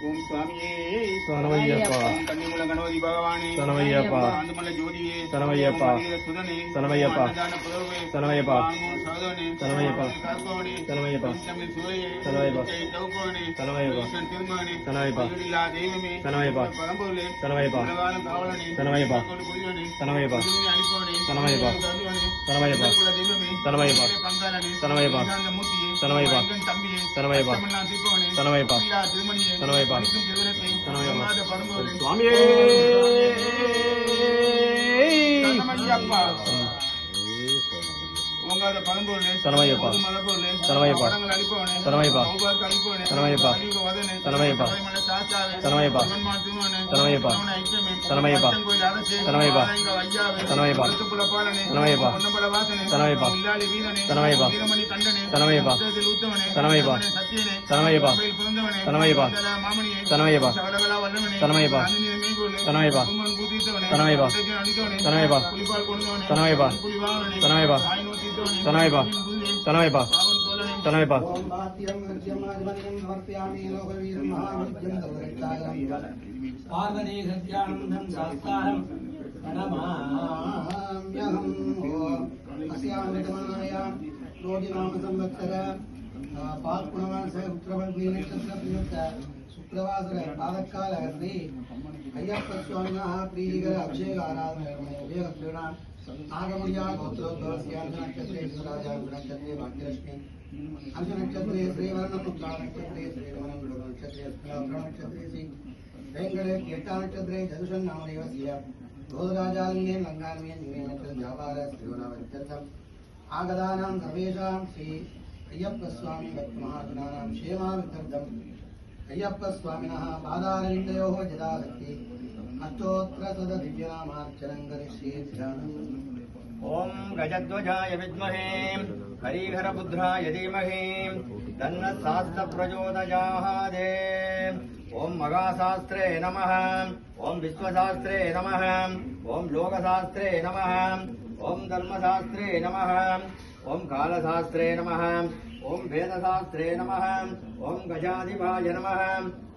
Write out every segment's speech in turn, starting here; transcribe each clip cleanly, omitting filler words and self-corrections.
ஓம் சுவாமியே சரணமையப்பா கன்னிமூல கணபதி பகவானே சரணமையப்பா ஆண்டுமல்ல ஜோதியே சரணமையப்பா சுதனே சரணமையப்பா புதல்வே சரணமையப்பா சோதனே சரணமையப்பா காப்பவனே சரணமையப்பா தமிழ் சுவையே சரணமையப்பா தௌபவனே சரணமையப்பா திருமகனே சரணமையப்பா இல்லா தெய்வமே சரணமையப்பா பரம்பொருளே சரணமையப்பா உலகாலும் காவலனே சரணமையப்பா புரியவனே சரணமையப்பா அளிப்பவனே சரணமையப்பா சரணமையப்பா தெய்வமே சரணமையப்பா பங்காளனே சரணமையப்பா மூர்த்தியே சரணமையப்பா தம்பியே சரணமையப்பா தீர்ப்பவனே சரணமையப்பா திருமணியே சரணமையப்பா சரணமையப்பா பரம்பொருளே சுவாமியே சரணமையப்பா ஓங்காத பரம்பொருளே சரணமையப்பா மலர்பொருளே சரணமையப்பா அளிப்பவனே சரணமையப்பா சௌபாக்கு அளிப்பவனே சரணமையப்பா வதனே சரணமையப்பா சாச்சாவே சரணமையப்பா திருமணே சரணமையப்பா ஐக்கியமே சரணமையப்பா கோயில் அரசே சரணமையப்பா ஐயாவே சரணமையப்பா பாலனே சரணமையப்பா பொன்னம்பல வாசனே சரணமையப்பா இல்லாளி வீரனே சரணமையப்பா வீரமணி கண்டனே சரணமையப்பா ஊத்தவனே சரணமையப்பா சத்தியனே சரணமையப்பா பிறந்தவனே சரணமையப்பா மாமணியே சரணமையப்பா சவலவலா வல்லவனே சரணமையப்பா சரணமையப்பா சரணமையப்பா சரணமையப்பா புலிபால் கொண்டவனே சரணமையப்பா புலிவாகனே சரணமையா சரணமையப்பா சரணமையப்பா சரணமையப்பா ஓம் பாத்திரம் நித்யமாதிபதியம் சமர்ப்பயாமி லோகவீரம் மகாவித்யம் சர்வரட்சாயம் பார்வதி சத்யானந்தம் சாஸ்தாரம் பிரணமாம்யஹம் ஓம் அஸ்யாமிதமாய ரோதிநாம சம்வத்சர பால்குணமாச உத்திரவல்கி நட்சத்திர சுக்ரவாசர பாதக்கால ஸ்ரீ ஐயப்ப சுவாமினா பிரீதிகர அபிஷேக ஆராதன உபயோகத்தினா नागमुड़िया गोत्रोद्भवस्य नक्षत्रे सुराजा नक्षत्रे भाग्यलक्ष्मी अंश नक्षत्रे श्रीवर्णम उत्तरा नक्षत्रे श्रीरमणम मृग नक्षत्रे स्कलाभ्र नक्षत्रे श्री वेंकटे केटा नक्षत्रे जदुषं नामदेवस्य गोदराजालिंगे लंगान्मे निमे नक्षत्र जावार श्रीवरावत्यर्थम आगदानां सर्वेषां श्री अय्यप्प स्वामी भक्तमहाजनानां क्षेमावित्यर्थम अय्यप्प स्वामिनः पादारविन्दयोः जदाशक्ति अष्टोत्तर दिव्यनामार्चनं करिष्ये ओम गजध्वजाय विद्महे हरिहरपुत्राय धीमहि तन्न शास्त्र प्रचोदयात् ओम मगाशास्त्रे नमः ओम विश्वशास्त्रे नमः ओम लोकशास्त्रे नमः ओम धर्मशास्त्रे नमः ओम कालशास्त्रे नमः ओम वेदशास्त्रे नमः ओम गजाधिपाय नमः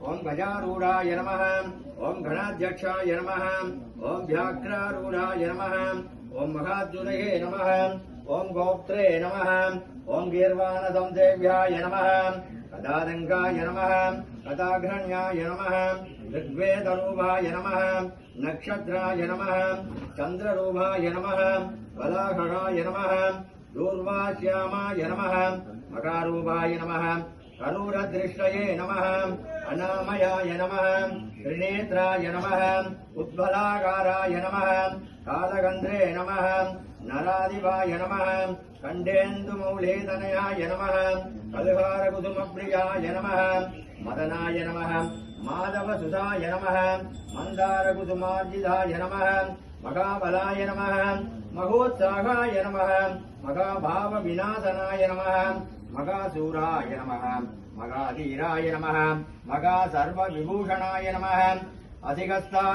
ओम गजारूढ़ाय नमः ओम गणाध्यक्षाय नमः ओम व्याघ्रारूढ़ाय नमः ओम महाद्युतये नमः ओम गोप्त्रे नमः ओम गीर्वाणसंसेव्याय नमः कदादङ्गाय नमः कदाघ्रण्याय नमः ऋग्वेदरूपाय नमः नक्षत्राय नमः चन्द्ररूपाय नमः वलाहराय नमः दूर्वाश्यामाय नमः मकारूपाय नमः करूरदृष्टये नमः अनामयाय नमः त्रिनेत्राय नमः उद्बलाकाराय नमः कालगन्ध्रे नमः नराधिपाय नमः कण्डेन्दुमौलेतनयाय नमः कल्हारकुसुमप्रियाय नमः मदनाय नमः माधवसुधाय नमः मन्दारकुसुमार्जिताय नमः मகாபலாய நமः மகோத்சாகாய நமः மகாபாவவிநாசனாய நமः மகாசூராய நமः மகாதீராய நமः மகாசர்வவிபூஷணாய நமः அதிகஸ்தா